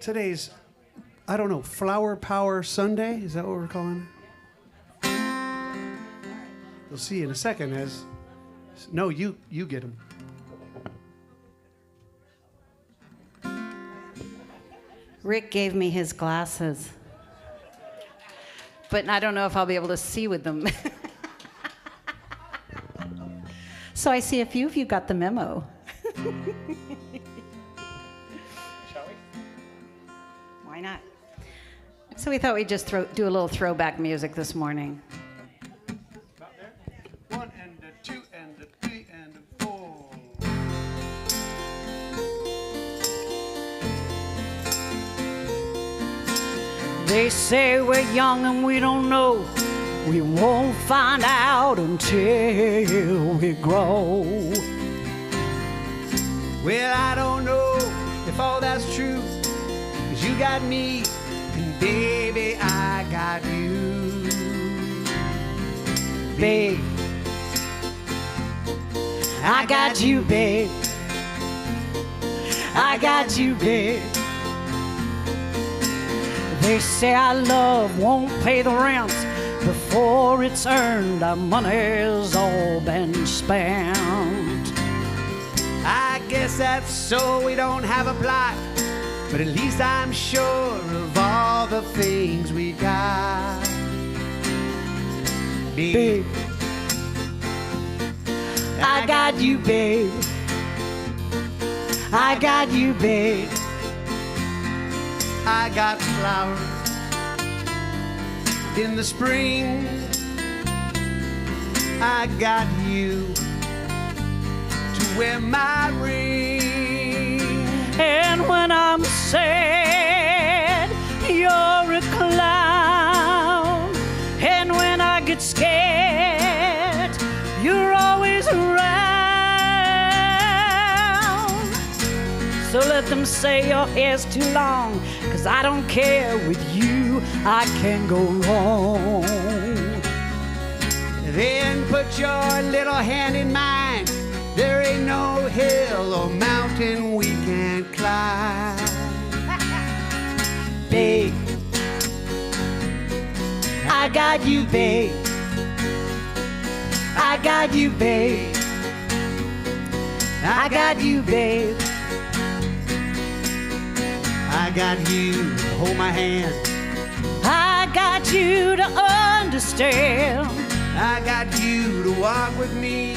today's, I don't know, Flower Power Sunday? Is that what we're calling it? We'll see in a second as... No, you get them. Rick gave me his glasses, but I don't know if I'll be able to see with them. So I see a few of you got the memo. Shall we? Why not? So we thought we'd just do a little throwback music this morning. About there. 1 and a 2 and a 3 and a 4. They say we're young and we don't know. We won't find out until we grow. Well, I don't know if all that's true, 'cause you got me, and baby, I got you. Babe, I got you, babe. I got you, babe. They say our love won't pay the rent before it's earned. Our money's all been spent. I guess that's so we don't have a plot, but at least I'm sure of all the things we got. Babe, I got you, babe. I got you, babe. I got flowers in the spring. I got you to wear my ring. And when I'm sad, you're a clown. And when I get scared, you're always around. So let them say your hair's too long, 'cause I don't care. With you, I can't go wrong. Then put your little hand in mine. There ain't no hill or mountain we can't climb. Babe, I got you, babe. I got you, babe. I got you, babe. I got you to hold my hand. I got you to understand. I got you to walk with me.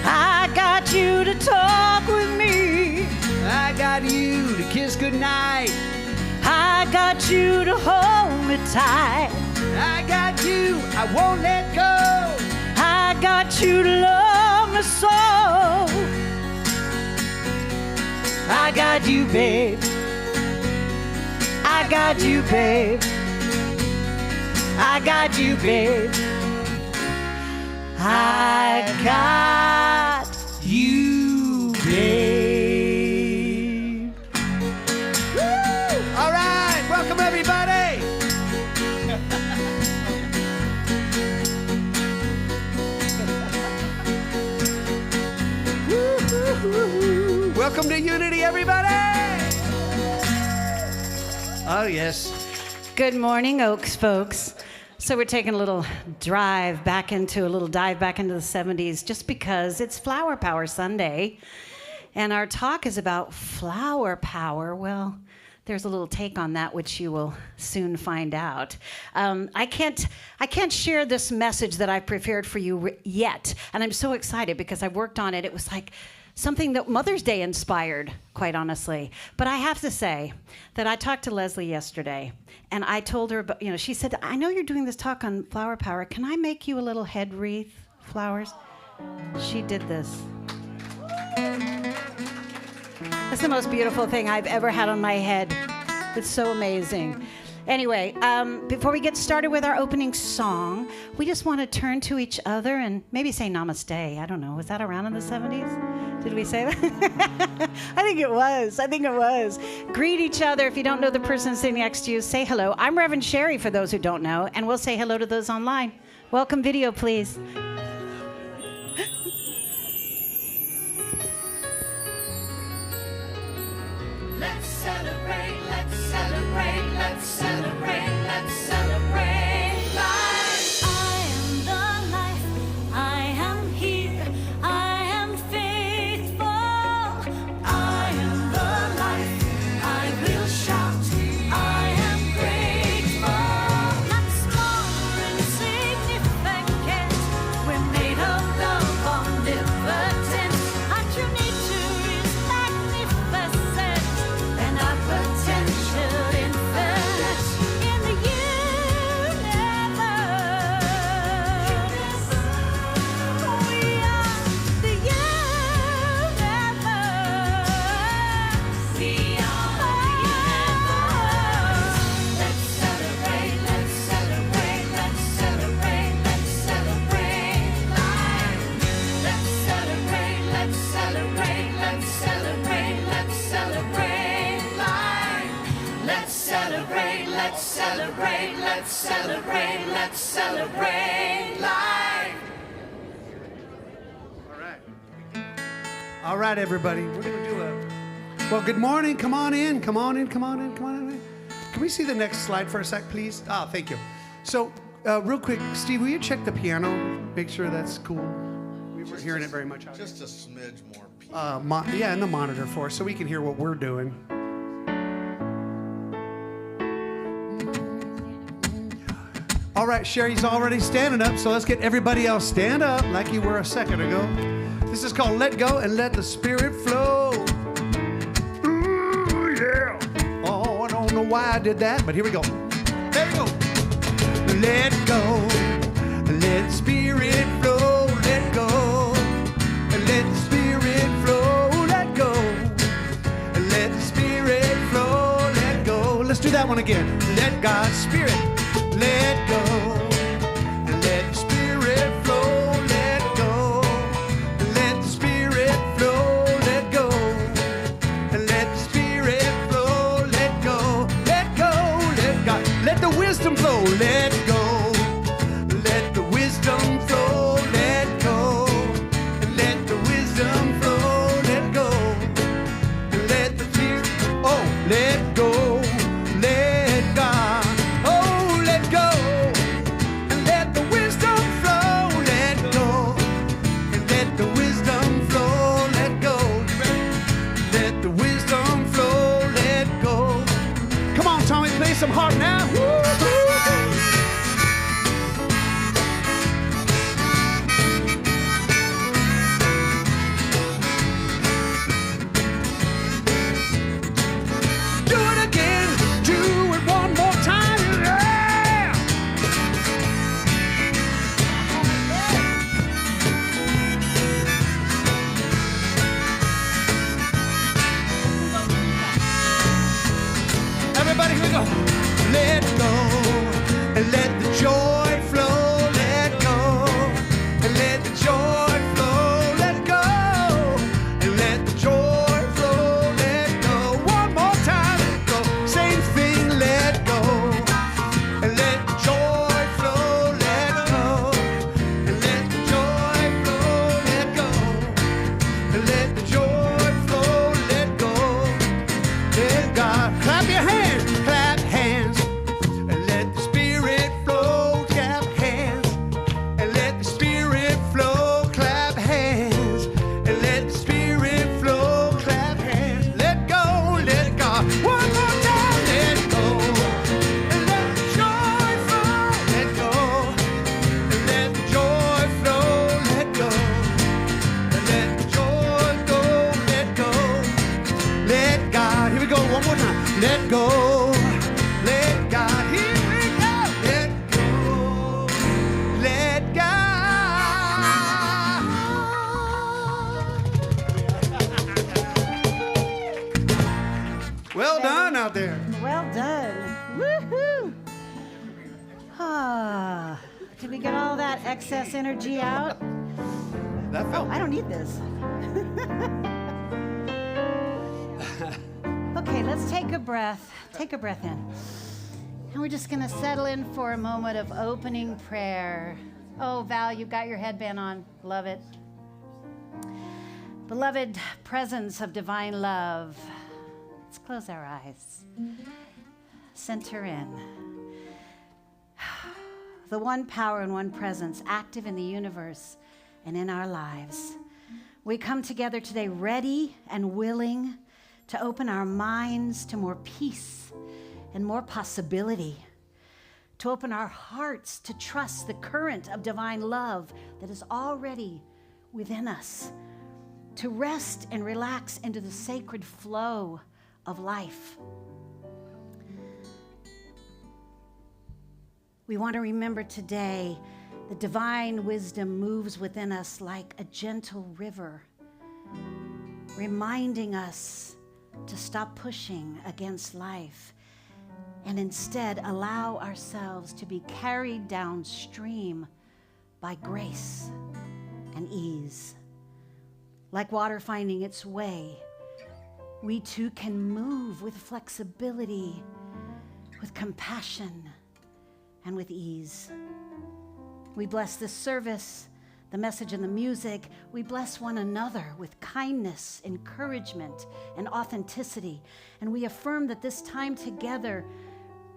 I got you to talk with me. I got you to kiss goodnight. I got you to hold me tight. I got you, I won't let go. I got you to love me so. I got you, babe. I got you, babe. I got you, babe. I got you, babe. Woo! All right, welcome everybody. Welcome to Unity, everybody. Oh, yes. Good morning, Oaks folks. So we're taking a little dive back into the 70s just because it's Flower Power Sunday. And our talk is about flower power. Well, there's a little take on that, which you will soon find out. I can't share this message that I've prepared for you yet. And I'm so excited because I've worked on it. It was like something that Mother's Day inspired, quite honestly. But I have to say that I talked to Leslie yesterday, and I told her, she said, I know you're doing this talk on flower power. Can I make you a little head wreath, flowers? She did this. It's the most beautiful thing I've ever had on my head. It's so amazing. Anyway, before we get started with our opening song, we just want to turn to each other and maybe say namaste. I don't know. Was that around in the 70s? Did we say that? I think it was. Greet each other. If you don't know the person sitting next to you, say hello. I'm Reverend Sherry, for those who don't know, and we'll say hello to those online. Welcome video, please. Let's celebrate, let's celebrate. let's celebrate, let's celebrate, let's celebrate life. All right, everybody. We're going to do well, good morning. Come on in. Come on in. Come on in. Come on in. Can we see the next slide for a sec, please? Ah, thank you. So, real quick, Steve, will you check the piano? Make sure that's cool. We weren't hearing it very much out here. Just a smidge more. Yeah, and the monitor for us so we can hear what we're doing. All right, Sherry's already standing up, so let's get everybody else stand up like you were a second ago. This is called Let Go and Let the Spirit Flow. Ooh, yeah. Oh, I don't know why I did that, but here we go. There we go. Let go, let the Spirit flow. Let go, let the Spirit flow. Let go, let the Spirit flow. Let go. Let's do that one again. Let God's Spirit. Let go, and let the Spirit flow. Let go, and let the Spirit flow. Let go, and let the Spirit flow. Let go, let God, let the wisdom flow. Let go, let the wisdom flow. Let go, and let the wisdom flow. Let go, and let the Spirit. Oh, let go, let God. Some heart now. Do it again. Do it one more time. Yeah. Everybody, here we go. Let go, and let the joy flow. Let go, and let the joy flow. Let go, and let the joy flow. Let go. One more time. Let go. Same thing. Let go, and let the joy flow. Let go, and let the joy flow. Let go, and let the joy flow. Let go. Let God. Clap your hands. Clap hands. Let go, let God, here we go. Let go, let God. Well done out there. Well done. Woohoo! Ah, did we get all that excess energy out? That felt. I don't need this. Okay, let's take a breath. Take a breath in. And we're just going to settle in for a moment of opening prayer. Oh, Val, you got your headband on. Love it. Beloved presence of divine love. Let's close our eyes. Center in. The one power and one presence active in the universe and in our lives. We come together today ready and willing to open our minds to more peace and more possibility, to open our hearts to trust the current of divine love that is already within us, to rest and relax into the sacred flow of life. We want to remember today that divine wisdom moves within us like a gentle river, reminding us to stop pushing against life and instead allow ourselves to be carried downstream by grace and ease. Like water finding its way, we too can move with flexibility, with compassion and with ease. We bless this service, the message and the music. We bless one another with kindness, encouragement, and authenticity. And we affirm that this time together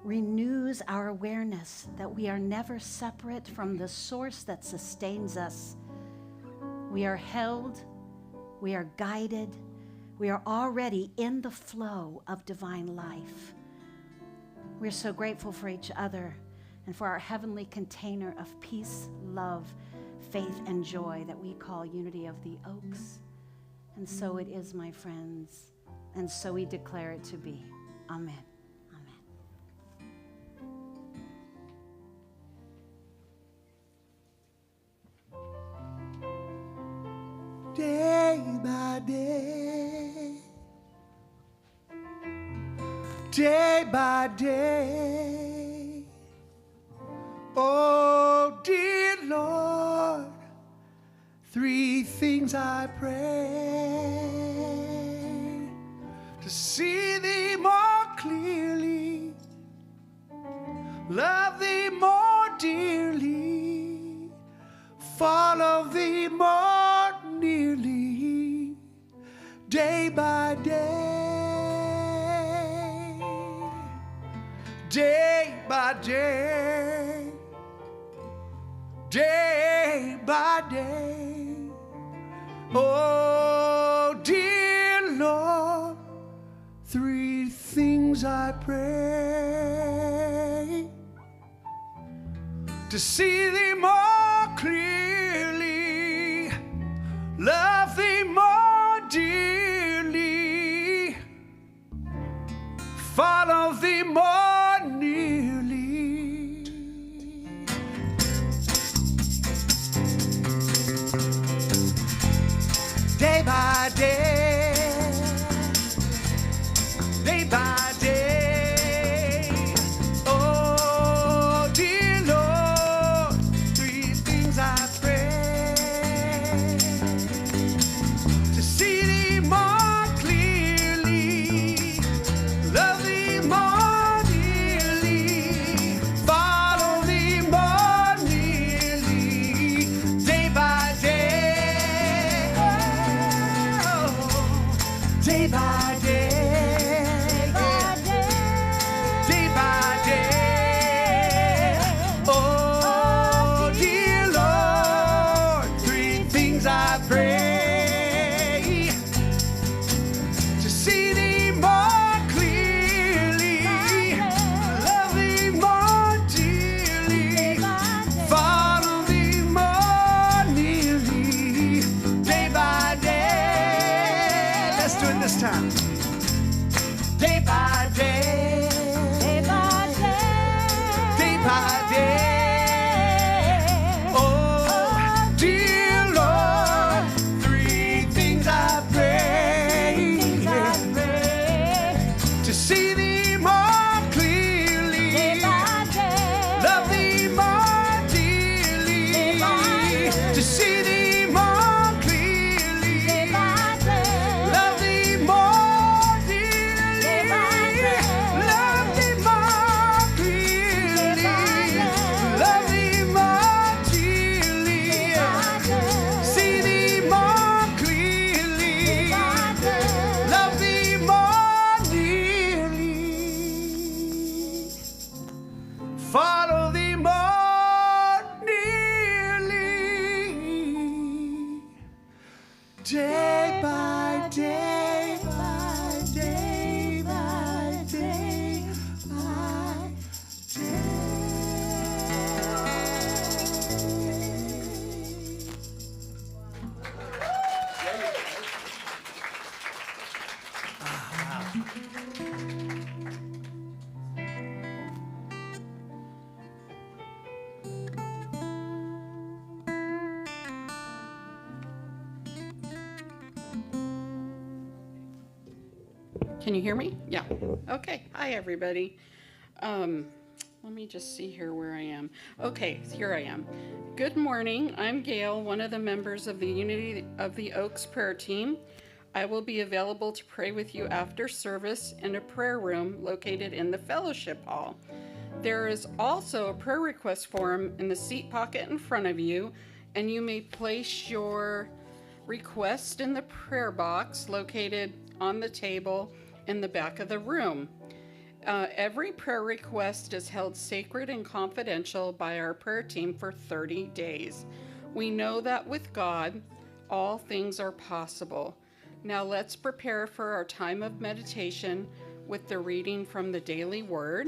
renews our awareness that we are never separate from the source that sustains us. We are held, we are guided, we are already in the flow of divine life. We're so grateful for each other and for our heavenly container of peace, love, faith, and joy that we call Unity of the Oaks. And so it is, my friends, and so we declare it to be. Amen. Day by day, day by day. Oh, dear Lord, three things I pray: to see thee more clearly, love thee more dearly, follow thee more nearly, day by day, day by day, day by day. Oh, dear Lord, three things I pray: to see thee more clearly, love thee more dearly, follow thee more nearly. Day by day, day by day. Oh, dear Lord, three things I pray: to see thee more clearly, love thee more dearly, follow thee more nearly, day by day. Oh, day by day. Day by day. Oh, dear Lord, three things I pray: to see thee more clearly, love thee more dearly, follow thee more nearly, day by day. Let's do it this time. Day by day, day by day. Oh, dear Lord, three things I pray: to see thee more clearly, love thee more dearly, to see thee more clearly, love thee more dearly, love thee more clearly, love thee more dearly, see thee more clearly, love thee more nearly, follow thee more nearly, day by day, by day, by day, by Can you hear me? Yeah. Okay. Hi, everybody. Let me just see here where I am. Okay, here I am. Good morning. I'm Gail, one of the members of the Unity of the Oaks prayer team. I will be available to pray with you after service in a prayer room located in the fellowship hall. There is also a prayer request form in the seat pocket in front of you, and you may place your request in the prayer box located on the table in the back of the room. Every prayer request is held sacred and confidential by our prayer team for 30 days. We know that with God, all things are possible. Now let's prepare for our time of meditation with the reading from the daily word.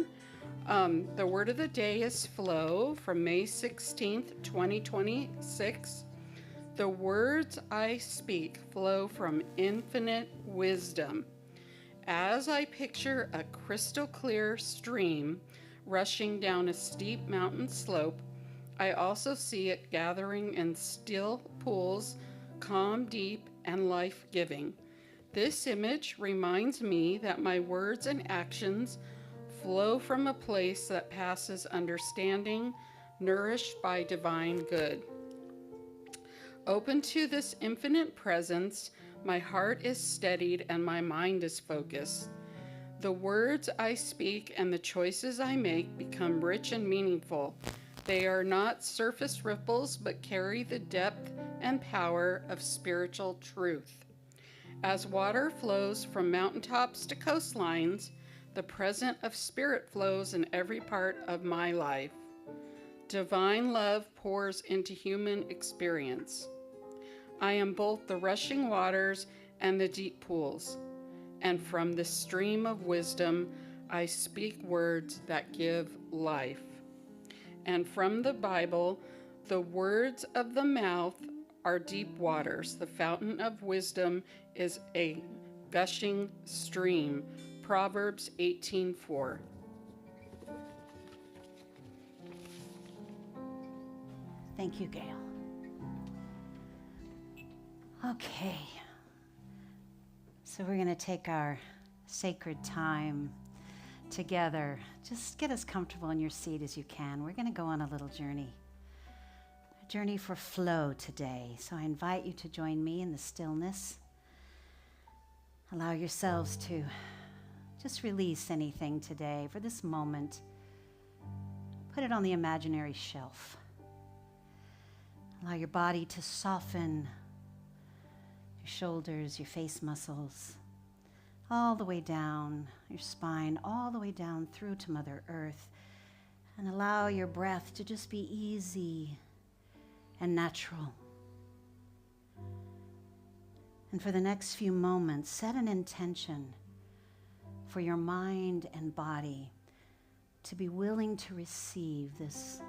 The word of the day is flow from May 16th, 2026. The words I speak flow from infinite wisdom. As I picture a crystal clear stream rushing down a steep mountain slope, I also see it gathering in still pools, calm, deep, and life-giving. This image reminds me that my words and actions flow from a place that passes understanding, nourished by divine good. Open to this infinite presence, my heart is steadied and my mind is focused. The words I speak and the choices I make become rich and meaningful. They are not surface ripples, but carry the depth and power of spiritual truth. As water flows from mountaintops to coastlines, the presence of Spirit flows in every part of my life. Divine love pours into human experience. I am both the rushing waters and the deep pools, and from the stream of wisdom I speak words that give life. And from the Bible, the words of the mouth are deep waters. The fountain of wisdom is a gushing stream. Proverbs 18:4. Thank you, Gail. Okay. So we're going to take our sacred time together. Just get as comfortable in your seat as you can. We're going to go on a little journey. A journey for flow today. So I invite you to join me in the stillness. Allow yourselves to just release anything today for this moment. Put it on the imaginary shelf. Allow your body to soften, your shoulders, your face muscles, all the way down, your spine, all the way down through to Mother Earth. And allow your breath to just be easy and natural. And for the next few moments, set an intention for your mind and body to be willing to receive this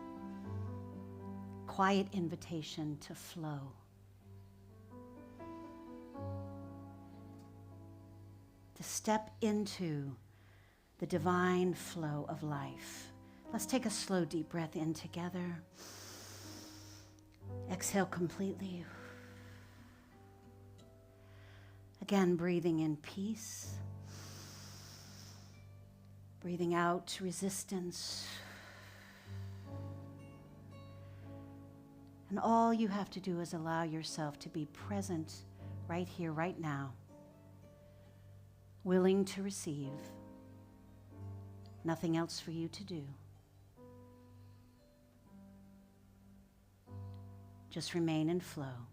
quiet invitation to flow. To step into the divine flow of life. Let's take a slow, deep breath in together. Exhale completely. Again, breathing in peace. Breathing out resistance. And all you have to do is allow yourself to be present right here, right now, willing to receive. Nothing else for you to do. Just remain in flow.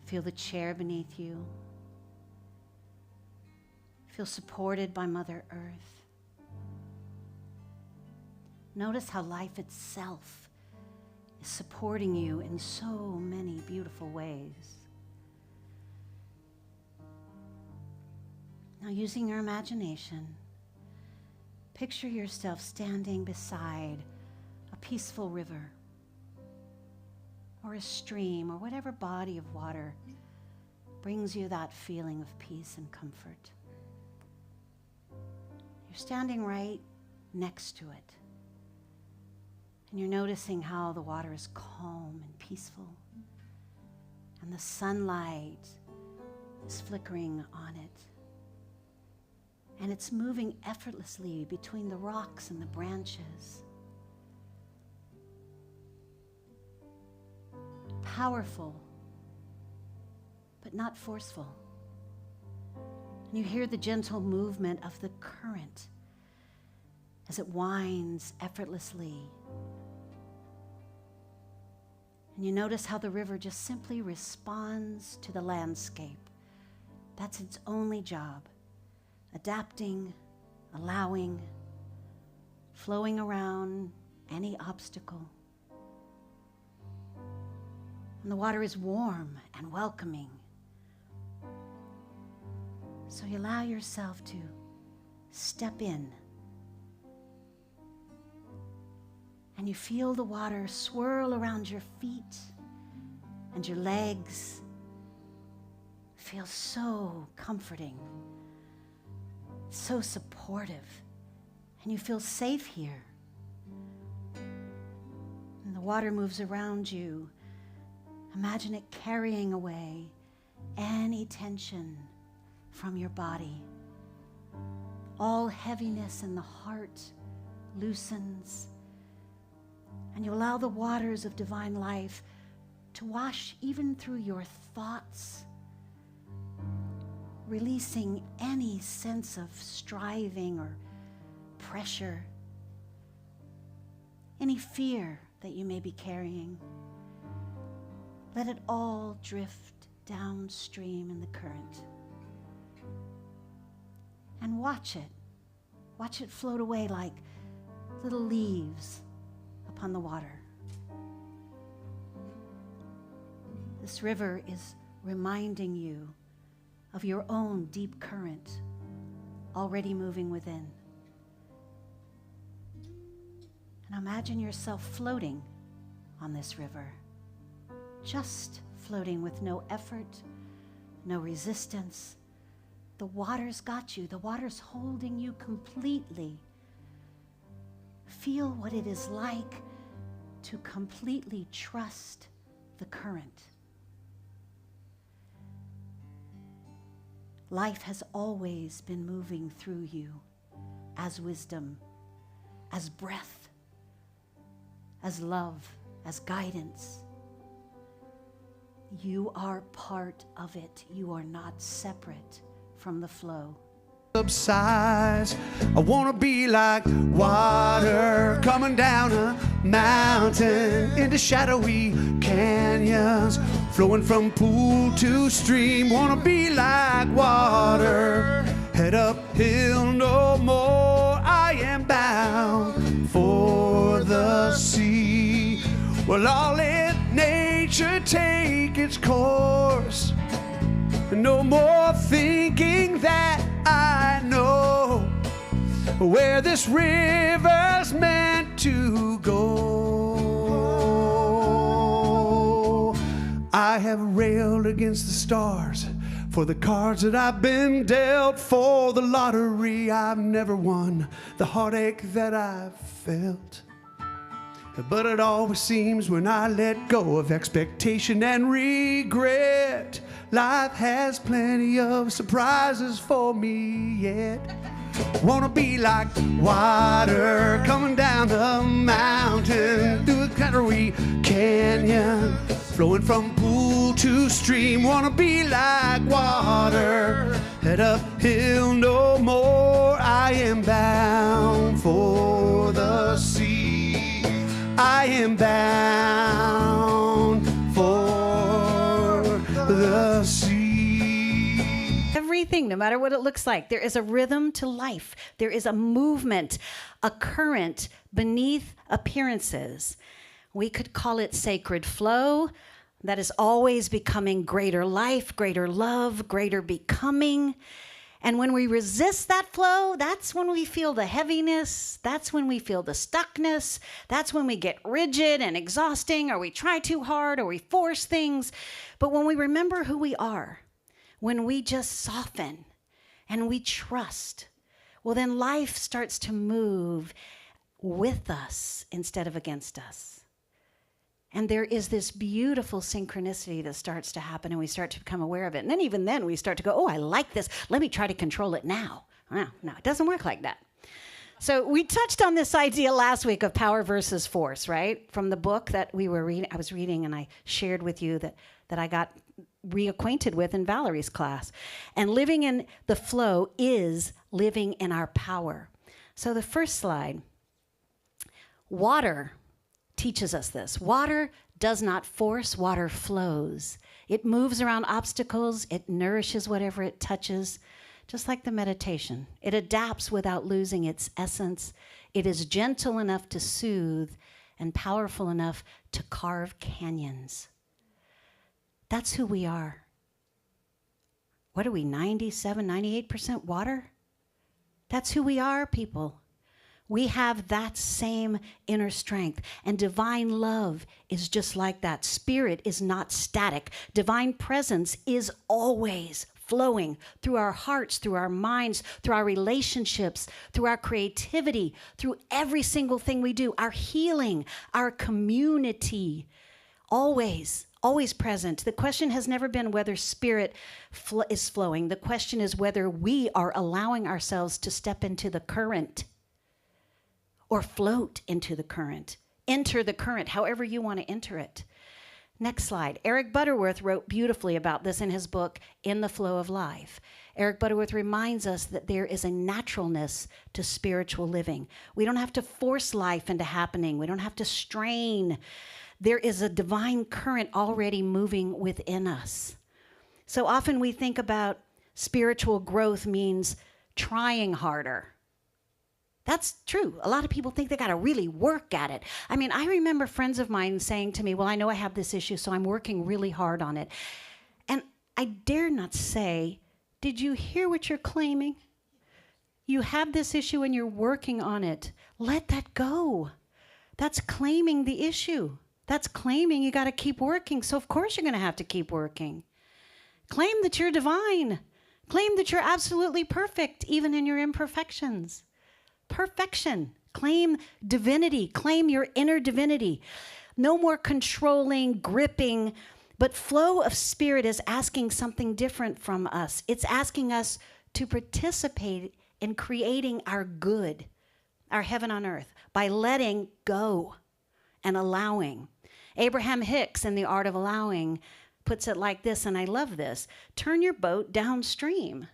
Feel the chair beneath you. Feel supported by Mother Earth. Notice how life itself is supporting you in so many beautiful ways. Now, using your imagination, picture yourself standing beside a peaceful river or a stream or whatever body of water brings you that feeling of peace and comfort. You're standing right next to it. And you're noticing how the water is calm and peaceful. And the sunlight is flickering on it. And it's moving effortlessly between the rocks and the branches. Powerful, but not forceful. And you hear the gentle movement of the current as it winds effortlessly. And you notice how the river just simply responds to the landscape. That's its only job, adapting, allowing, flowing around any obstacle. And the water is warm and welcoming. So you allow yourself to step in. And you feel the water swirl around your feet and your legs. It feels so comforting, so supportive, and you feel safe here. And the water moves around you. Imagine it carrying away any tension from your body. All heaviness in the heart loosens. And you allow the waters of divine life to wash even through your thoughts, releasing any sense of striving or pressure, any fear that you may be carrying. Let it all drift downstream in the current. And watch it. Watch it float away like little leaves upon the water. This river is reminding you of your own deep current already moving within. And imagine yourself floating on this river, just floating with no effort, no resistance. The water's got you. The water's holding you completely. Feel what it is like to completely trust the current. Life has always been moving through you as wisdom, as breath, as love, as guidance. You are part of it. You are not separate from the flow. Subsides. I want to be like water coming down a mountain into shadowy canyons, flowing from pool to stream. Want to be like water, head uphill no more. I am bound for the sea. Well, I'll let nature take its course. No more thinking that I know where this river's meant to go. I have railed against the stars for the cards that I've been dealt, for the lottery I've never won, the heartache that I've felt. But it always seems when I let go of expectation and regret, life has plenty of surprises for me yet. Wanna be like water coming down the mountain through a shadowy canyon, flowing from pool to stream. Wanna be like water, head uphill no more. I am bound for the sea. I am bound for the sea. Everything, no matter what it looks like, there is a rhythm to life. There is a movement, a current beneath appearances. We could call it sacred flow that is always becoming greater life, greater love, greater becoming. And when we resist that flow, that's when we feel the heaviness, that's when we feel the stuckness, that's when we get rigid and exhausting, or we try too hard, or we force things. But when we remember who we are, when we just soften and we trust, well, then life starts to move with us instead of against us. And there is this beautiful synchronicity that starts to happen, and we start to become aware of it. And then even then we start to go, oh, I like this. Let me try to control it now. No, it doesn't work like that. So we touched on this idea last week of power versus force, right? From the book that we were reading, I was reading, and I shared with you that I got reacquainted with in Valerie's class. And living in the flow is living in our power. So the first slide, water teaches us this. Water does not force, water flows. It moves around obstacles, it nourishes whatever it touches, just like the meditation. It adapts without losing its essence. It is gentle enough to soothe and powerful enough to carve canyons. That's who we are. What are we, 97, 98% water? That's who we are, people. We have that same inner strength. And divine love is just like that. Spirit is not static. Divine presence is always flowing through our hearts, through our minds, through our relationships, through our creativity, through every single thing we do, our healing, our community. Always present. The question has never been whether spirit is flowing. The question is whether we are allowing ourselves to step into the current or float into the current. Enter the current, however you want to enter it. Next slide. Eric Butterworth wrote beautifully about this in his book, In the Flow of Life. Eric Butterworth reminds us that there is a naturalness to spiritual living. We don't have to force life into happening. We don't have to strain. There is a divine current already moving within us. So often we think about spiritual growth means trying harder. That's true. A lot of people think they got to really work at it. I mean, I remember friends of mine saying to me, well, I know I have this issue, so I'm working really hard on it. And I dare not say, did you hear what you're claiming? You have this issue and you're working on it. Let that go. That's claiming the issue. That's claiming you got to keep working. So of course you're going to have to keep working. Claim that you're divine. Claim that you're absolutely perfect, even in your imperfections. Perfection. Claim divinity. Claim your inner divinity. No more controlling, gripping, but flow of spirit is asking something different from us. It's asking us to participate in creating our good, our heaven on earth, by letting go and allowing. Abraham Hicks in The Art of Allowing puts it like this, and I love this. Turn your boat downstream.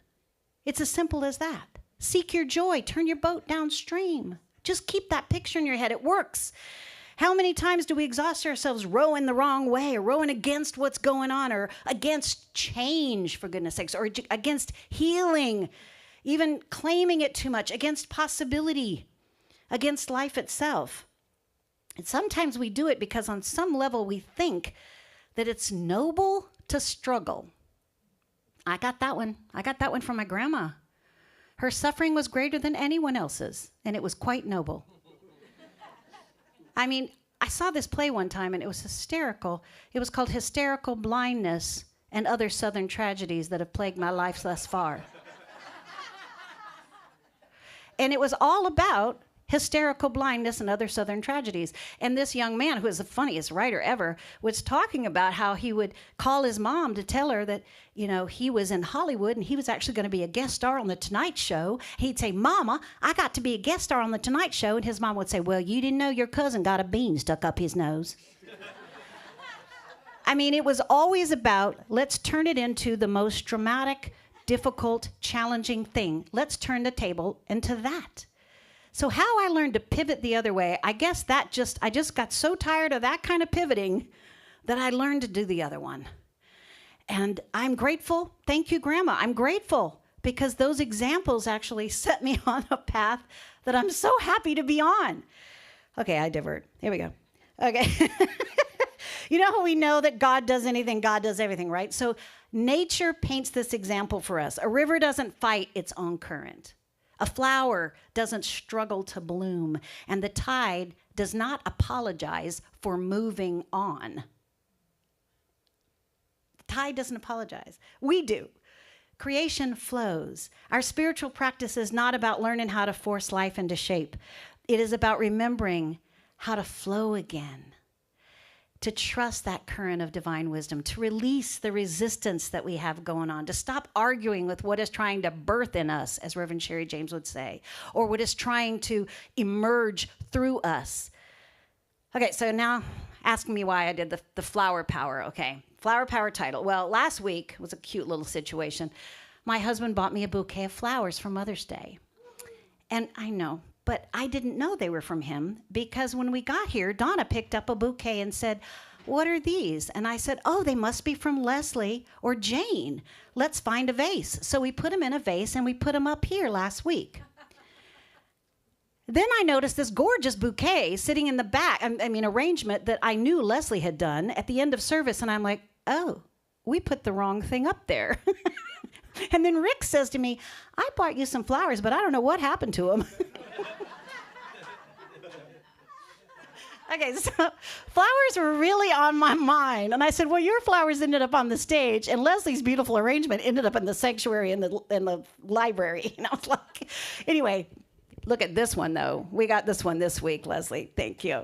It's as simple as that. Seek your joy. Turn your boat downstream. Just keep that picture in your head. It works. How many times do we exhaust ourselves rowing the wrong way, or rowing against what's going on, or against change, for goodness sakes, or against healing, even claiming it too much, against possibility, against life itself? And sometimes we do it because on some level we think that it's noble to struggle. I got that one. I got that one from my grandma. Her suffering was greater than anyone else's, and it was quite noble. I mean, I saw this play one time, and it was hysterical. It was called Hysterical Blindness and Other Southern Tragedies That Have Plagued My Life Thus Far. And it was all about hysterical blindness and other Southern tragedies. And this young man, who is the funniest writer ever, was talking about how he would call his mom to tell her that, you know, he was in Hollywood and he was actually going to be a guest star on The Tonight Show. He'd say, Mama, I got to be a guest star on The Tonight Show. And his mom would say, well, you didn't know your cousin got a bean stuck up his nose. I mean, it was always about, let's turn it into the most dramatic, difficult, challenging thing. Let's turn the table into that. So how I learned to pivot the other way, I guess I just got so tired of that kind of pivoting that I learned to do the other one. And I'm grateful. Thank you, Grandma. I'm grateful because those examples actually set me on a path that I'm so happy to be on. Okay, I divert. Here we go. Okay. You know how we know that God does anything, God does everything, right? So nature paints this example for us. A river doesn't fight its own current. A flower doesn't struggle to bloom, and the tide does not apologize for moving on. The tide doesn't apologize. We do. Creation flows. Our spiritual practice is not about learning how to force life into shape. It is about remembering how to flow again, to trust that current of divine wisdom, to release the resistance that we have going on, to stop arguing with what is trying to birth in us, as Reverend Sherry James would say, or what is trying to emerge through us. Okay, so now ask me why I did the flower power. Okay, flower power title. Well, last week was a cute little situation. My husband bought me a bouquet of flowers for Mother's Day. And I know, but I didn't know they were from him because when we got here, Donna picked up a bouquet and said, "What are these?" And I said, "Oh, they must be from Leslie or Jane. Let's find a vase." So we put them in a vase and we put them up here last week. Then I noticed this gorgeous bouquet sitting in the back, arrangement that I knew Leslie had done at the end of service. And I'm like, oh, we put the wrong thing up there. And then Rick says to me, "I bought you some flowers, but I don't know what happened to them." Okay, so flowers were really on my mind. And I said, well, your flowers ended up on the stage, and Leslie's beautiful arrangement ended up in the sanctuary in the library. And I was like, anyway, look at this one, though. We got this one this week, Leslie. Thank you.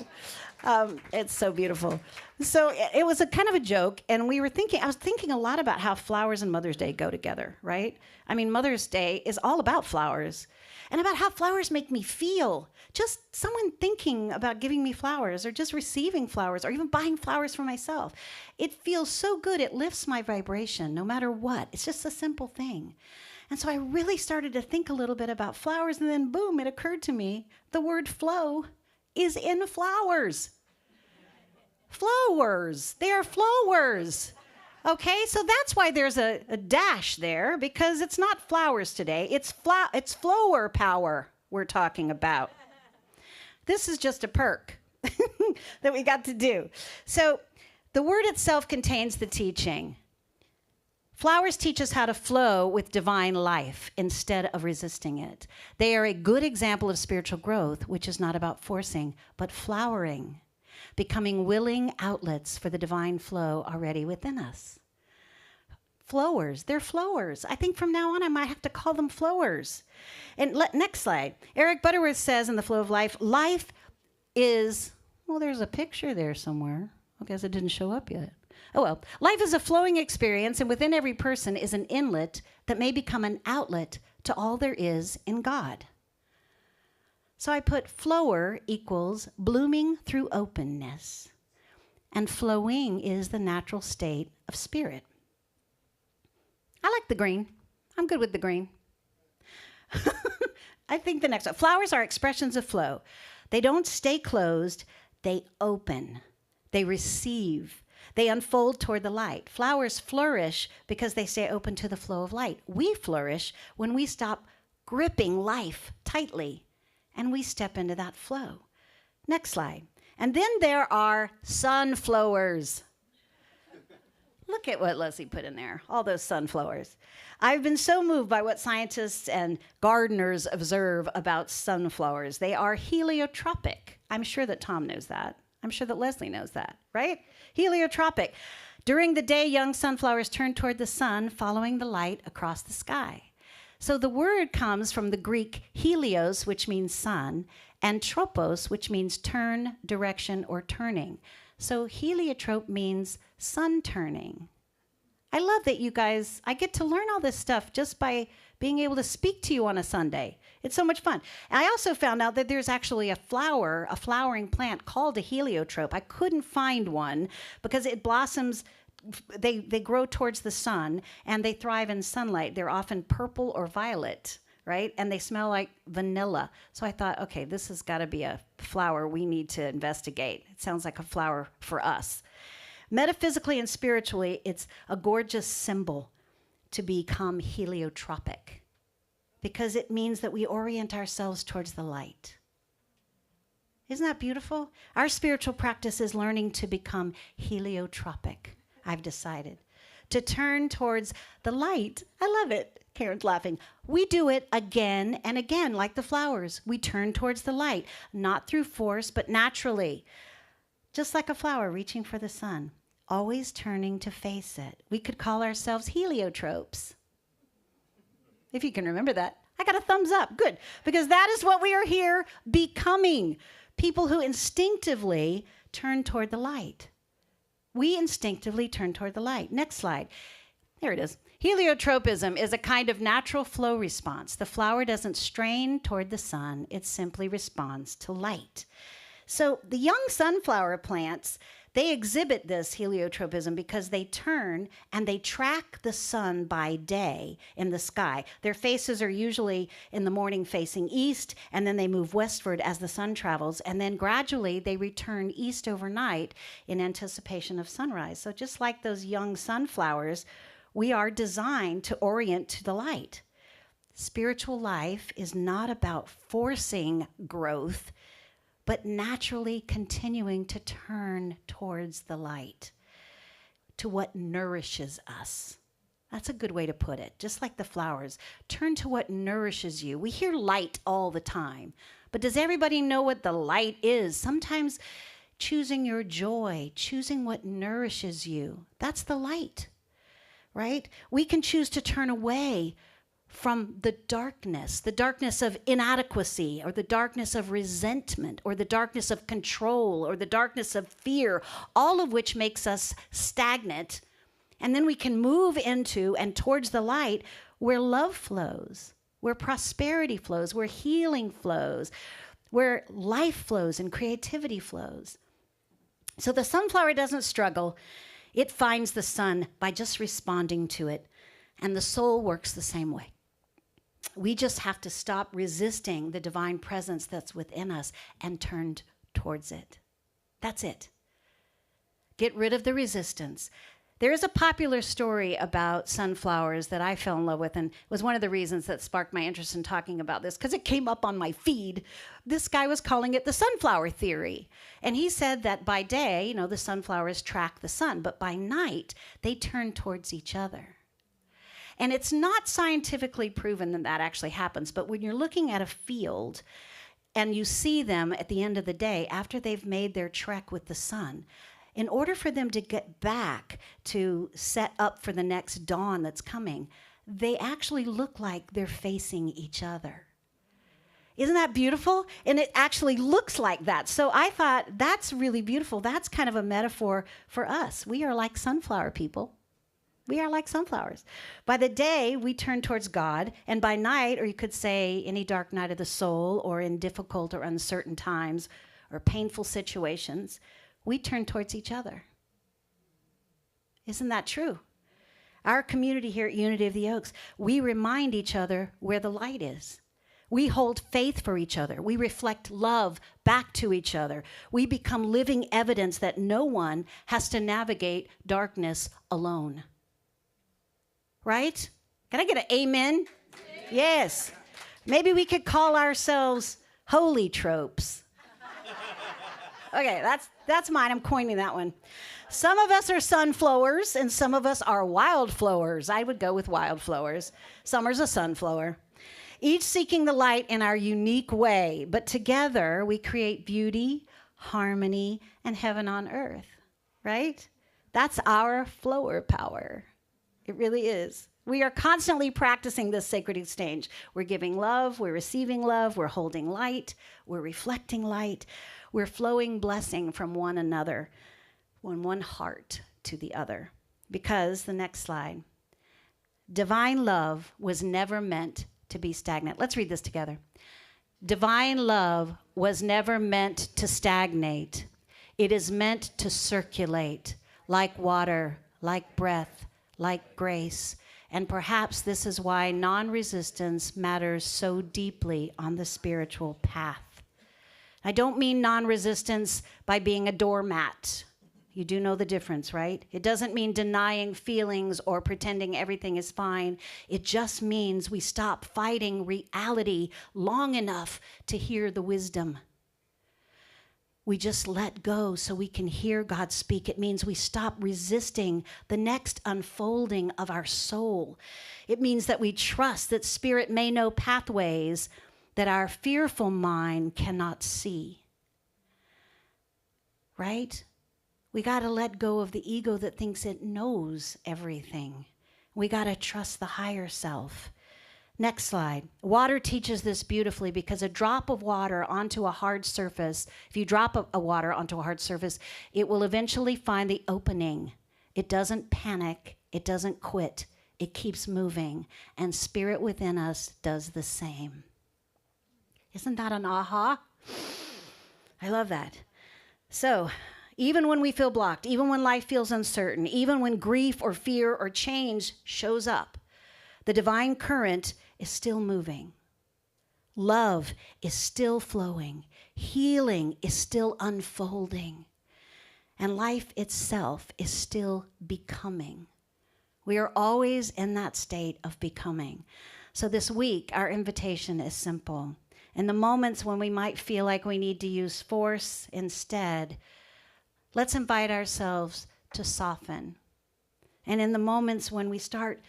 It's so beautiful. So it was a kind of a joke, and I was thinking a lot about how flowers and Mother's Day go together, right? I mean, Mother's Day is all about flowers, and about how flowers make me feel. Just someone thinking about giving me flowers, or just receiving flowers, or even buying flowers for myself. It feels so good. It lifts my vibration no matter what. It's just a simple thing. And so I really started to think a little bit about flowers, and then boom, it occurred to me, the word flow is in flowers. Flowers. They are flowers. Okay, so that's why there's a dash there, because it's not flowers today. It's flower power we're talking about. This is just a perk that we got to do. So the word itself contains the teaching. Flowers teach us how to flow with divine life instead of resisting it. They are a good example of spiritual growth, which is not about forcing, but flowering, becoming willing outlets for the divine flow already within us. Flowers, they're flowers. I think from now on I might have to call them flowers. And next slide. Eric Butterworth says in The Flow of Life, life is, well, there's a picture there somewhere. I guess it didn't show up yet. Oh well, life is a flowing experience, and within every person is an inlet that may become an outlet to all there is in God. So I put flower equals blooming through openness, and flowing is the natural state of spirit. I like the green. I'm good with the green. I think the next one. Flowers are expressions of flow. They don't stay closed, they open, they receive. They unfold toward the light. Flowers flourish because they stay open to the flow of light. We flourish when we stop gripping life tightly and we step into that flow. Next slide. And then there are sunflowers. Look at what Leslie put in there, all those sunflowers. I've been so moved by what scientists and gardeners observe about sunflowers. They are heliotropic. I'm sure that Tom knows that. I'm sure that Leslie knows that, right? Heliotropic. During the day, young sunflowers turn toward the sun, following the light across the sky. So the word comes from the Greek helios, which means sun, and tropos, which means turn, direction, or turning. So heliotrope means sun turning. I love that you guys, I get to learn all this stuff just by being able to speak to you on a Sunday. It's so much fun. And I also found out that there's actually a flowering plant called a heliotrope. I couldn't find one because it blossoms, they grow towards the sun and they thrive in sunlight. They're often purple or violet, right? And they smell like vanilla. So I thought, okay, this has got to be a flower we need to investigate. It sounds like a flower for us. Metaphysically and spiritually, it's a gorgeous symbol to become heliotropic because it means that we orient ourselves towards the light. Isn't that beautiful? Our spiritual practice is learning to become heliotropic, I've decided. To turn towards the light. I love it. Karen's laughing. We do it again and again, like the flowers. We turn towards the light, not through force, but naturally. Just like a flower reaching for the sun, always turning to face it. We could call ourselves heliotropes. If you can remember that. I got a thumbs up. Good. Because that is what we are here becoming. People who instinctively turn toward the light. We instinctively turn toward the light. Next slide. There it is. Heliotropism is a kind of natural flow response. The flower doesn't strain toward the sun. It simply responds to light. So the young sunflower plants, they exhibit this heliotropism because they turn and they track the sun by day in the sky. Their faces are usually in the morning facing east, and then they move westward as the sun travels, and then gradually they return east overnight in anticipation of sunrise. So just like those young sunflowers, we are designed to orient to the light. Spiritual life is not about forcing growth, but naturally continuing to turn towards the light, to what nourishes us. That's a good way to put it. Just like the flowers, turn to what nourishes you. We hear light all the time, but does everybody know what the light is? Sometimes choosing your joy, choosing what nourishes you, that's the light, right? We can choose to turn away from the darkness of inadequacy, or the darkness of resentment, or the darkness of control, or the darkness of fear, all of which makes us stagnant. And then we can move into and towards the light where love flows, where prosperity flows, where healing flows, where life flows and creativity flows. So the sunflower doesn't struggle. It finds the sun by just responding to it. And the soul works the same way. We just have to stop resisting the divine presence that's within us and turn towards it. That's it. Get rid of the resistance. There is a popular story about sunflowers that I fell in love with, and was one of the reasons that sparked my interest in talking about this, because it came up on my feed. This guy was calling it the sunflower theory. And he said that by day, the sunflowers track the sun, but by night, they turn towards each other. And it's not scientifically proven that that actually happens, but when you're looking at a field and you see them at the end of the day after they've made their trek with the sun, in order for them to get back to set up for the next dawn that's coming, they actually look like they're facing each other. Isn't that beautiful? And it actually looks like that. So I thought that's really beautiful. That's kind of a metaphor for us. We are like sunflower people. We are like sunflowers. By the day, we turn towards God, and by night, or you could say any dark night of the soul, or in difficult or uncertain times, or painful situations, we turn towards each other. Isn't that true? Our community here at Unity of the Oaks, we remind each other where the light is. We hold faith for each other. We reflect love back to each other. We become living evidence that no one has to navigate darkness alone. Right? Can I get an amen? Yes. Maybe we could call ourselves holy tropes. Okay, that's mine. I'm coining that one. Some of us are sunflowers, and some of us are wildflowers. I would go with wildflowers. Summer's a sunflower. Each seeking the light in our unique way, but together we create beauty, harmony, and heaven on earth, right? That's our flower power. It really is. We are constantly practicing this sacred exchange. We're giving love, we're receiving love, we're holding light, we're reflecting light, we're flowing blessing from one another, from one heart to the other. Because, the next slide, divine love was never meant to be stagnant. Let's read this together. Divine love was never meant to stagnate. It is meant to circulate like water, like breath, like grace. And perhaps this is why non-resistance matters so deeply on the spiritual path. I don't mean non-resistance by being a doormat. You do know the difference, right? It doesn't mean denying feelings or pretending everything is fine. It just means we stop fighting reality long enough to hear the wisdom. We just let go so we can hear God speak. It means we stop resisting the next unfolding of our soul. It means that we trust that Spirit may know pathways that our fearful mind cannot see. Right? We got to let go of the ego that thinks it knows everything. We got to trust the higher self. Next slide. Water teaches this beautifully because a drop of water onto a hard surface, if you drop a water onto a hard surface, it will eventually find the opening. It doesn't panic. It doesn't quit. It keeps moving. And Spirit within us does the same. Isn't that an aha? I love that. So, even when we feel blocked, even when life feels uncertain, even when grief or fear or change shows up, the divine current is still moving. Love is still flowing. Healing is still unfolding. And life itself is still becoming. We are always in that state of becoming. So this week, our invitation is simple. In the moments when we might feel like we need to use force instead, let's invite ourselves to soften. And in the moments when we start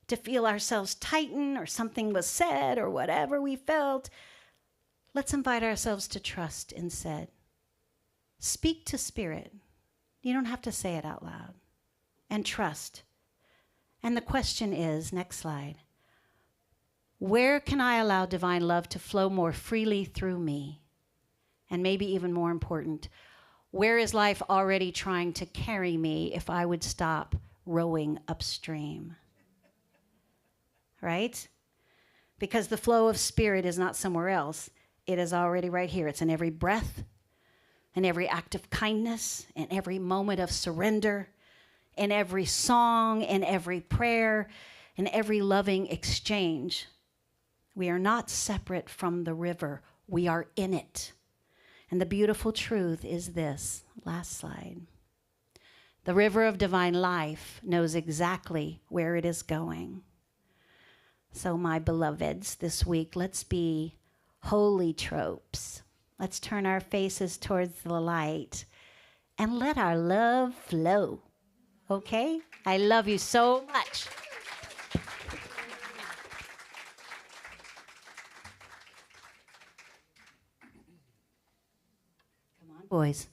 to feel ourselves tighten or something was said or whatever we felt, let's invite ourselves to trust instead. Speak to spirit. You don't have to say it out loud. And trust. And the question is, next slide, where can I allow divine love to flow more freely through me? And maybe even more important, where is life already trying to carry me if I would stop rowing upstream? Right? Because the flow of spirit is not somewhere else. It is already right here. It's in every breath, in every act of kindness, in every moment of surrender, in every song, in every prayer, in every loving exchange. We are not separate from the river. We are in it. And the beautiful truth is this. Last slide. The river of divine life knows exactly where it is going. So, my beloveds, this week, let's be holy tropes. Let's turn our faces towards the light and let our love flow. Okay? I love you so much. Come on, boys.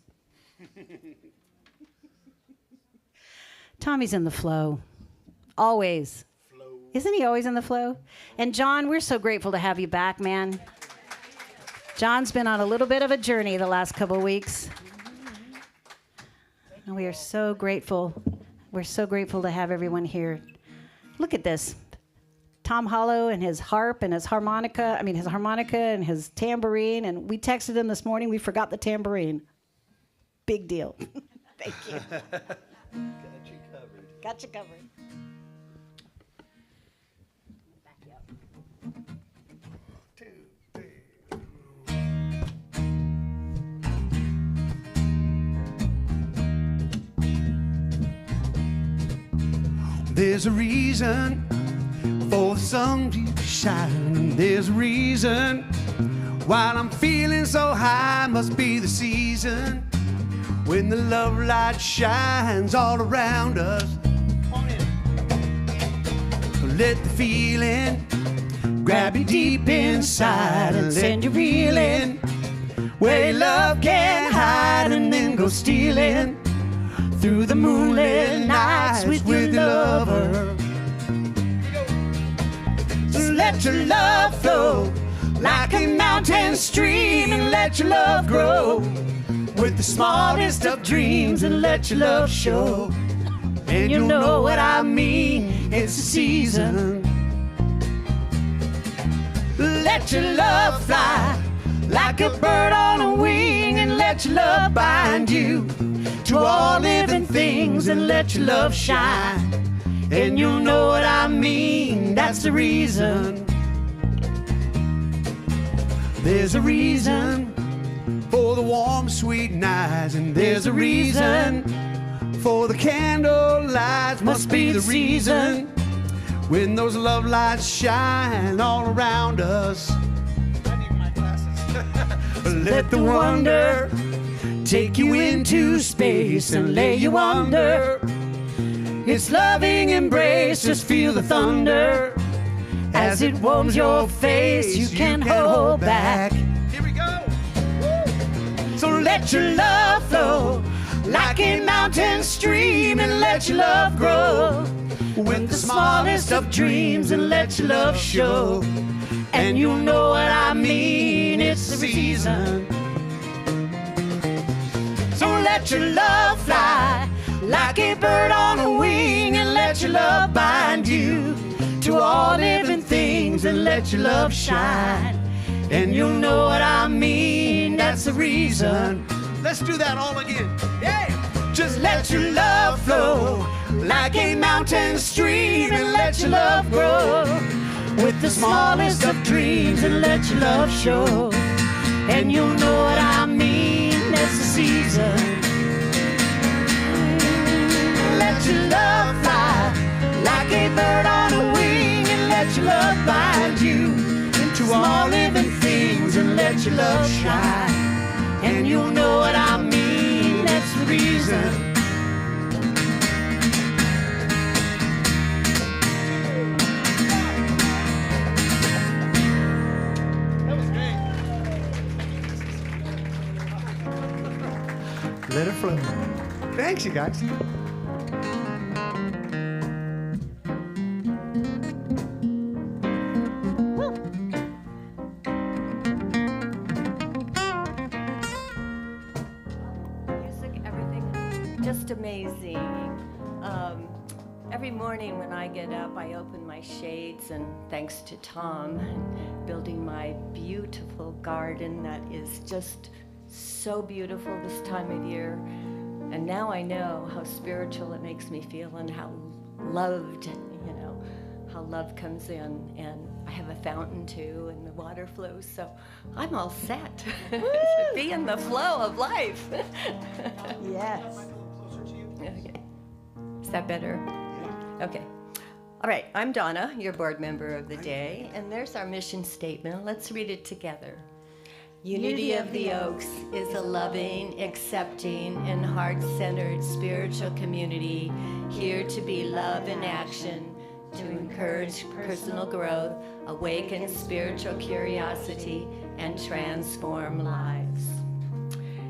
Tommy's in the flow. Always. Isn't he always in the flow? And John, we're so grateful to have you back, man. John's been on a little bit of a journey the last couple of weeks. And we are so grateful. We're so grateful to have everyone here. Look at this. Tom Hollow and his harp and his harmonica and his tambourine. And we texted him this morning, we forgot the tambourine. Big deal. Thank you. Got you covered. Back you up. There's a reason for the sun to shine. There's a reason while I'm feeling so high. Must be the season when the love light shines all around us. Let the feeling grab you deep inside and send you reeling where your love can't hide, and then go stealing through the moonlit nights with your lover. So let your love flow like a mountain stream, and let your love grow with the smallest of dreams, and let your love show. And you know what I mean, it's the season. Let your love fly like a bird on a wing, and let your love bind you to all living things, and let your love shine. And you'll know what I mean, that's the reason. There's a reason for the warm, sweet nights, and there's a reason for the candle lights. Must be the reason when those love lights shine all around us. I need my glasses. Let the wonder take you into space and lay you under its loving embrace. Just feel the thunder as it warms your face. You can't hold back. Here we go. Woo. So let your love flow like a mountain stream, and let your love grow with the smallest of dreams, and let your love show. And you'll know what I mean, it's the season. So let your love fly like a bird on a wing, and let your love bind you to all living things, and let your love shine. And you'll know what I mean, that's the reason. Let's do that all again. Yeah. Just let your love flow like a mountain stream, and let your love grow with the smallest of dreams, and let your love show. And you'll know what I mean. It's the season. Let your love fly like a bird on a wing, and let your love bind you into all living things, and let your love shine. And you'll know what I mean. That's the reason. Let it flow. Thanks, you guys. Music, everything, just amazing. Every morning when I get up, I open my shades, and thanks to Tom, building my beautiful garden that is just so beautiful this time of year. And now I know how spiritual it makes me feel, and how loved, how love comes in. And I have a fountain too, and the water flows, so I'm all set to be in the flow of life. Yes. Okay. Is that better? Okay. All right, I'm Donna, your board member of the day, and there's our mission statement. Let's read it together. Unity of the Oaks is a loving, accepting, and heart-centered spiritual community here to be love in action, to encourage personal growth, awaken spiritual curiosity, and transform lives.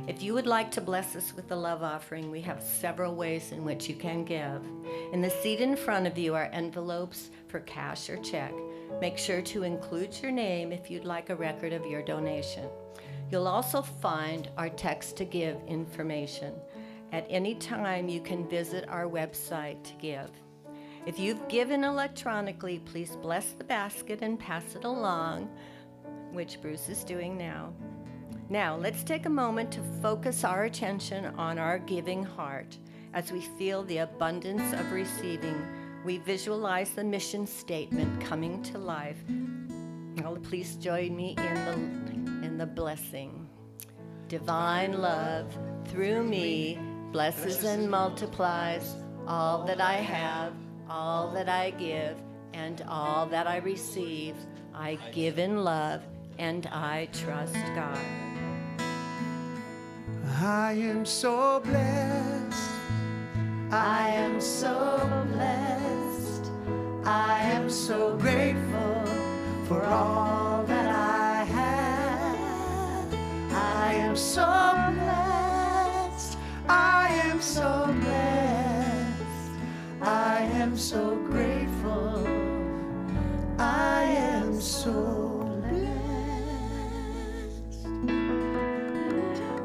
If you would like to bless us with the love offering, we have several ways in which you can give. In the seat in front of you are envelopes for cash or check. Make sure to include your name if you'd like a record of your donation. You'll also find our text to give information. At any time, you can visit our website to give. If you've given electronically, please bless the basket and pass it along, which Bruce is doing now. Now, let's take a moment to focus our attention on our giving heart. As we feel the abundance of receiving, we visualize the mission statement coming to life. Now, please join me in the blessing. Divine love, through me, blesses and multiplies all that I have, all that I give, and all that I receive. I give in love, and I trust God. I am so blessed. I am so blessed. I am so grateful for all that I have. I am so blessed. I am so blessed. I am so grateful. I am so blessed.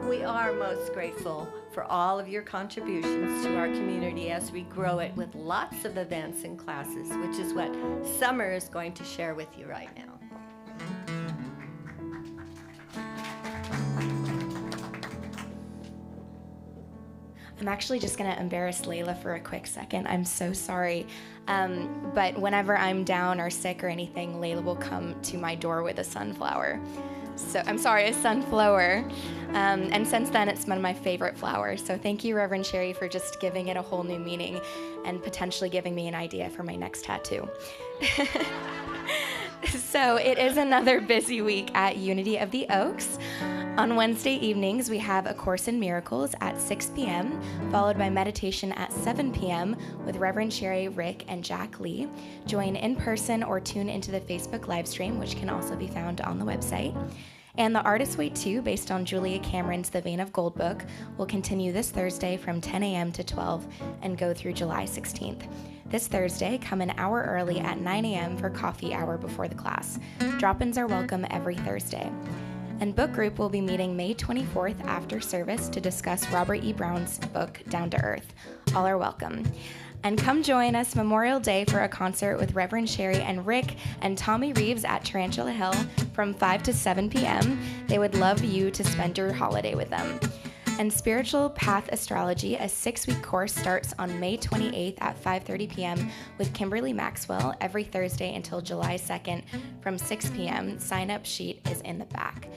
We are most grateful for all of your contributions to our community as we grow it with lots of events and classes, which is what Summer is going to share with you right now. I'm actually just going to embarrass Layla for a quick second. I'm so sorry. But whenever I'm down or sick or anything, Layla will come to my door with a sunflower. So I'm sorry, a sunflower. And since then, it's one of my favorite flowers. So thank you, Reverend Sherry, for just giving it a whole new meaning and potentially giving me an idea for my next tattoo. So it is another busy week at Unity of the Oaks. On Wednesday evenings, we have A Course in Miracles at 6 p.m., followed by meditation at 7 p.m. with Reverend Sherry, Rick, and Jack Lee. Join in person or tune into the Facebook live stream, which can also be found on the website. And the Artist's Way 2, based on Julia Cameron's The Vein of Gold book, will continue this Thursday from 10 a.m. to 12 and go through July 16th. This Thursday, come an hour early at 9 a.m. for coffee hour before the class. Drop-ins are welcome every Thursday. And Book Group will be meeting May 24th after service to discuss Robert E. Brown's book, Down to Earth. All are welcome. And come join us Memorial Day for a concert with Reverend Sherry and Rick and Tommy Reeves at Tarantula Hill from 5 to 7 p.m. They would love you to spend your holiday with them. And Spiritual Path Astrology, a 6-week course, starts on May 28th at 5:30 p.m. with Kimberly Maxwell every Thursday until July 2nd from 6 p.m. Sign-up sheet is in the back.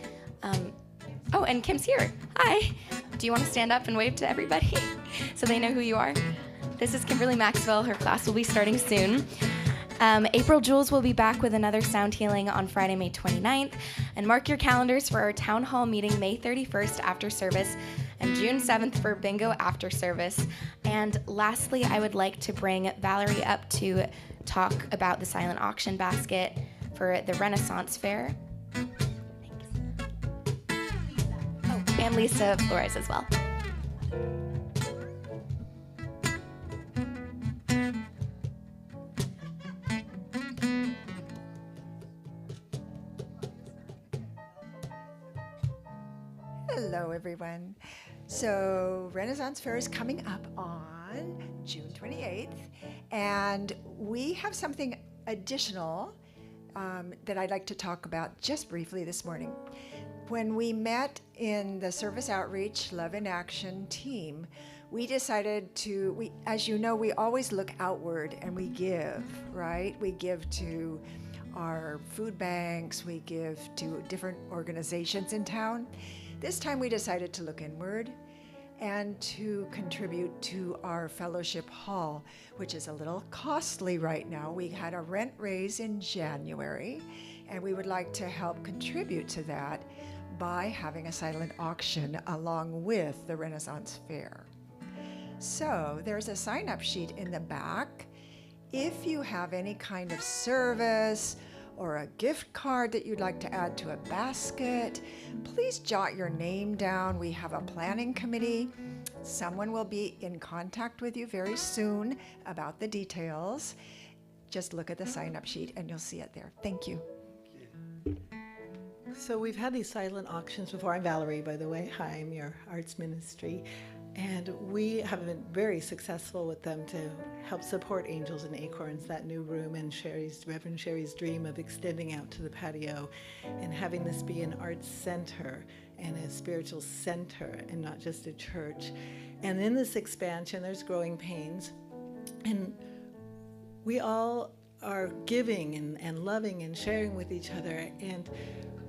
Oh, and Kim's here. Hi. Do you want to stand up and wave to everybody so they know who you are? This is Kimberly Maxwell. Her class will be starting soon. April Jules will be back with another sound healing on Friday, May 29th. And mark your calendars for our town hall meeting May 31st after service and June 7th for bingo after service. And lastly, I would like to bring Valerie up to talk about the silent auction basket for the Renaissance Fair. Thanks. Oh, and Lisa Flores as well. Hello, everyone. So Renaissance Fair is coming up on June 28th, and we have something additional that I'd like to talk about just briefly this morning. When we met in the Service Outreach Love in Action team, we decided to, as you know, we always look outward and we give, right? We give to our food banks, we give to different organizations in town. This time we decided to look inward and to contribute to our fellowship hall, which is a little costly right now. We had a rent raise in January, and we would like to help contribute to that by having a silent auction along with the Renaissance Fair. So there's a sign-up sheet in the back. If you have any kind of service or a gift card that you'd like to add to a basket, please jot your name down. We have a planning committee. Someone will be in contact with you very soon about the details. Just look at the sign-up sheet and you'll see it there. Thank you. So we've had these silent auctions before. I'm Valerie, by the way. Hi, I'm your arts ministry. And we have been very successful with them to help support Angels and Acorns, that new room, and Reverend Sherry's dream of extending out to the patio and having this be an arts center and a spiritual center and not just a church. And in this expansion, there's growing pains. And we all are giving and loving and sharing with each other. And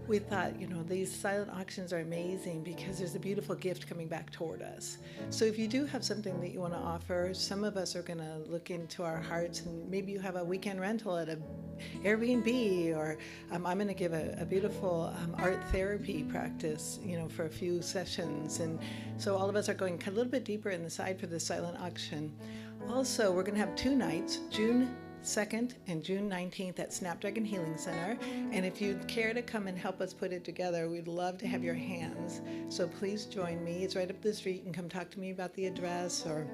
we thought, these silent auctions are amazing because there's a beautiful gift coming back toward us. So if you do have something that you want to offer, some of us are going to look into our hearts, and maybe you have a weekend rental at a Airbnb, or I'm going to give a beautiful art therapy practice, for a few sessions. And so all of us are going a little bit deeper in the side for the silent auction. Also, we're going to have 2 nights, June 2nd and June 19th at Snapdragon Healing Center. And if you'd care to come and help us put it together, we'd love to have your hands. So please join me. It's right up the street. You can come talk to me about the address, or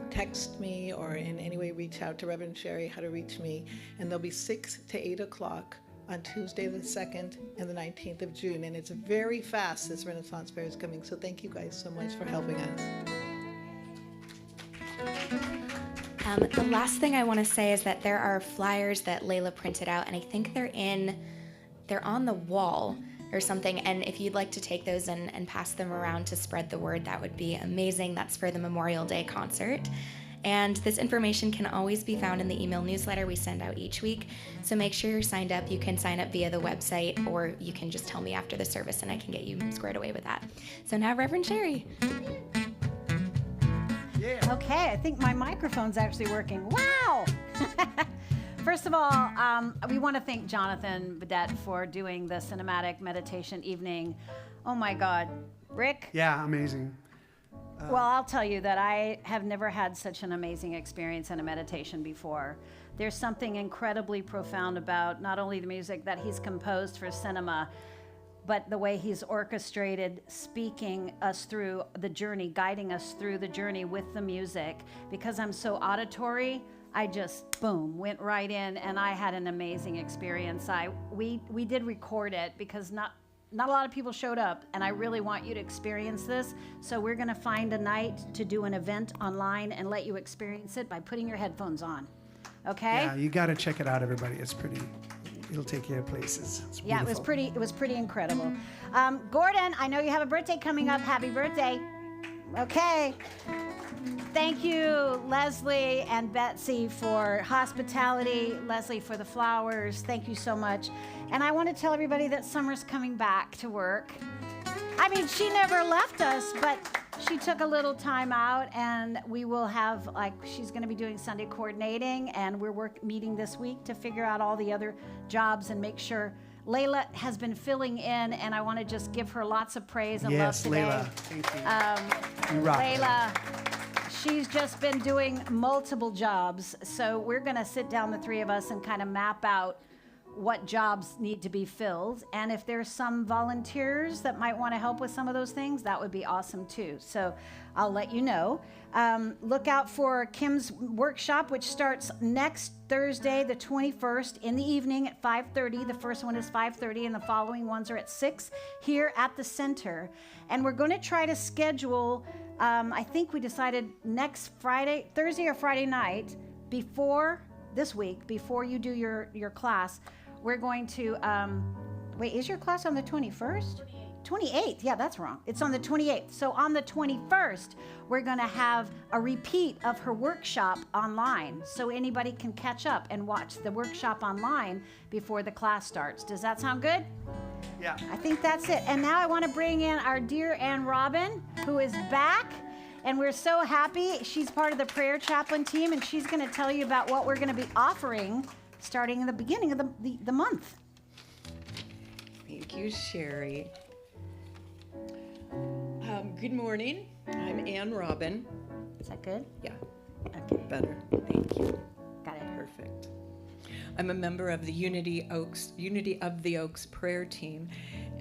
text me, or in any way reach out to Reverend Sherry how to reach me. And they'll be 6 to 8 o'clock on Tuesday the 2nd and the 19th of June. And it's very fast, this Renaissance Fair is coming. So thank you guys so much for helping us. The last thing I want to say is that there are flyers that Layla printed out, and I think they're on the wall or something. And if you'd like to take those and pass them around to spread the word, that would be amazing. That's for the Memorial Day concert. And this information can always be found in the email newsletter we send out each week. So make sure you're signed up. You can sign up via the website, or you can just tell me after the service and I can get you squared away with that. So now Reverend Sherry. Yeah. Okay, I think my microphone's actually working. Wow! First of all, we want to thank Jonathan Bedette for doing the cinematic meditation evening. Oh my God. Rick? Yeah, amazing. Well, I'll tell you that I have never had such an amazing experience in a meditation before. There's something incredibly profound about not only the music that he's composed for cinema, but the way he's orchestrated speaking us through the journey, guiding us through the journey with the music. Because I'm so auditory, I just, boom, went right in, and I had an amazing experience. We did record it because not a lot of people showed up, and I really want you to experience this. So we're going to find a night to do an event online and let you experience it by putting your headphones on. Okay? Yeah, you got to check it out, everybody. It's pretty. It'll take you to places. It's Yeah, beautiful. it was pretty incredible. Gordon, I know you have a birthday coming up. Happy birthday. Okay. Thank you, Leslie and Betsy, for hospitality. Leslie for the flowers. Thank you so much. And I want to tell everybody that Summer's coming back to work. I mean, she never left us, but she took a little time out, and we will have, like, she's going to be doing Sunday coordinating, and we're meeting this week to figure out all the other jobs and make sure. Layla has been filling in, and I want to just give her lots of praise and Yes, love today. Layla. Thank you. You rock. Layla, she's just been doing multiple jobs, so we're going to sit down, the three of us, and kind of map out what jobs need to be filled. And if there's some volunteers that might want to help with some of those things, that would be awesome too. So I'll let you know. Look out for Kim's workshop, which starts next Thursday, the 21st, in the evening at 5:30. The first one is 5:30, and the following ones are at 6 here at the center. And we're going to try to schedule, I think we decided next Thursday or Friday night, before this week, before you do your class, we're going to, wait, is your class on the 21st? 28th, yeah, that's wrong. It's on the 28th. So on the 21st, we're going to have a repeat of her workshop online, so anybody can catch up and watch the workshop online before the class starts. Does that sound good? Yeah. I think that's it. And now I want to bring in our dear Ann Robin, who is back, and we're so happy. She's part of the prayer chaplain team, and she's going to tell you about what we're going to be offering starting in the beginning of the month. Thank you, Sherry. Good morning. I'm Ann Robin. Is that good? Yeah, Okay, better. Thank you. got it. Perfect. I'm a member of the Unity of the Oaks prayer team,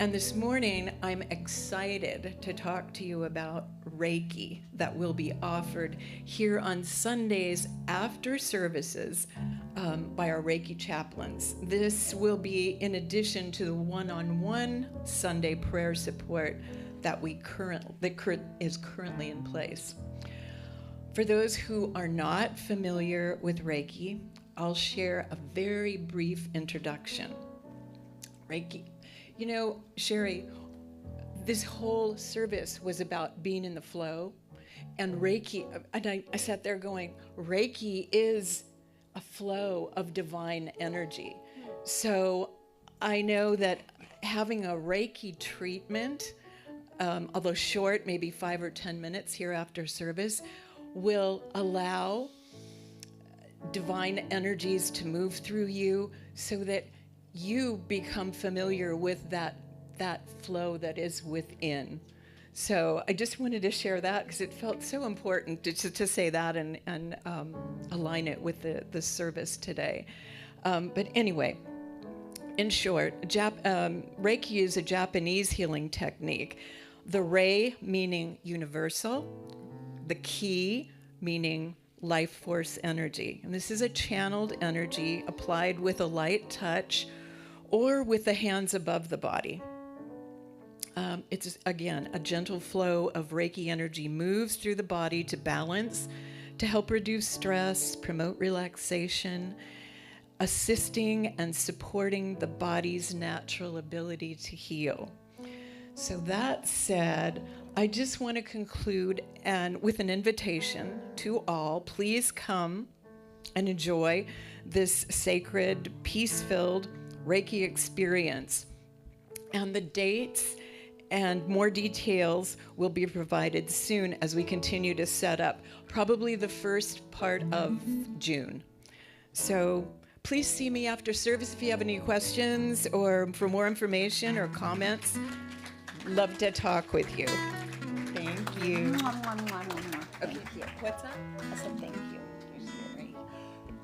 and this morning I'm excited to talk to you about Reiki that will be offered here on Sundays after services by our Reiki chaplains. This will be in addition to the one-on-one Sunday prayer support that is currently in place. For those who are not familiar with Reiki, I'll share a very brief introduction. Reiki. You know, Sherry, this whole service was about being in the flow, and Reiki, and I sat there going, Reiki is a flow of divine energy. So I know that having a Reiki treatment, although short, maybe 5 or 10 minutes here after service, will allow divine energies to move through you so that you become familiar with that flow that is within. So I just wanted to share that because it felt so important to say that and align it with the service today. But anyway, in short, Reiki is a Japanese healing technique. The Rei meaning universal, the Ki meaning life force energy. And this is a channeled energy applied with a light touch or with the hands above the body. It's, again, a gentle flow of Reiki energy moves through the body to balance, to help reduce stress, promote relaxation, assisting and supporting the body's natural ability to heal. So that said, I just want to conclude with an invitation to all. Please come and enjoy this sacred, peace-filled Reiki experience. And the dates and more details will be provided soon as we continue to set up, probably the first part of June. So please see me after service if you have any questions or for more information or comments. Love to talk with you. Thank you. Thank you. What's that? I said thank you. You're scary.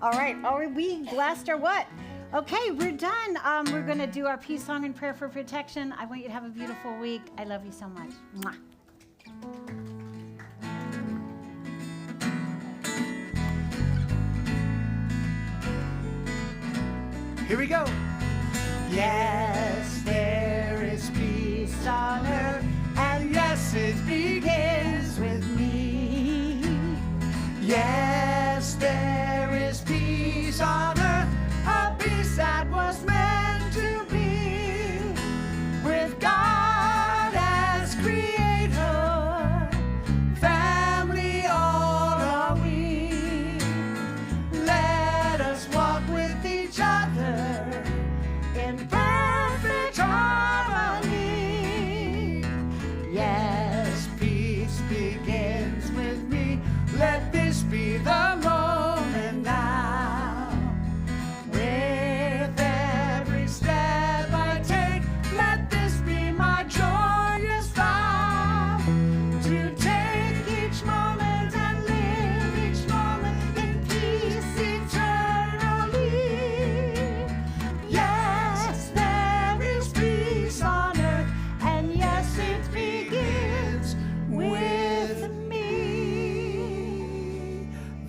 All right. Are we blessed or what? Okay, we're done. We're going to do our peace song and prayer for protection. I want you to have a beautiful week. I love you so much. Mwah. Here we go. Yes, there is peace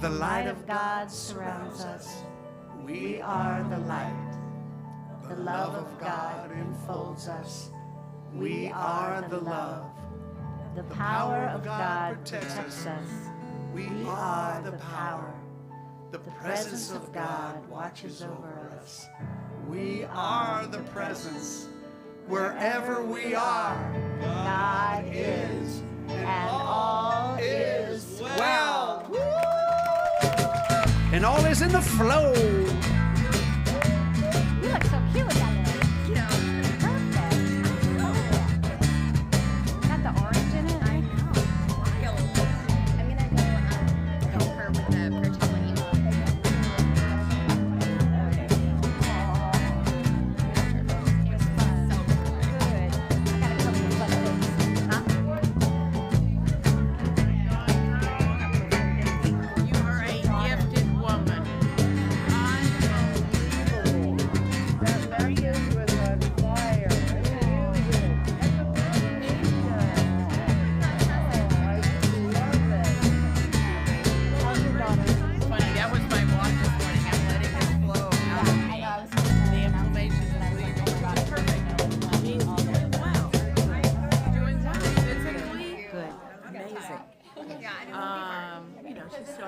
The light of God surrounds us. We are the light. The love of God enfolds us. We are the love. The power of God protects us. We are the power. The presence of God watches over us. We are the presence. Wherever we are, God is, and all is well. And all is in the flow. You look so cute with that little. Perfect. Got the orange in it. I know. I'm gonna go her with the fertility. You are a gifted woman. Funny, that was my walk this morning. I'm letting it flow out of me. The inflammation is leaving. Perfect. She's doing well. Doing well. Physically. Good. Amazing. She's so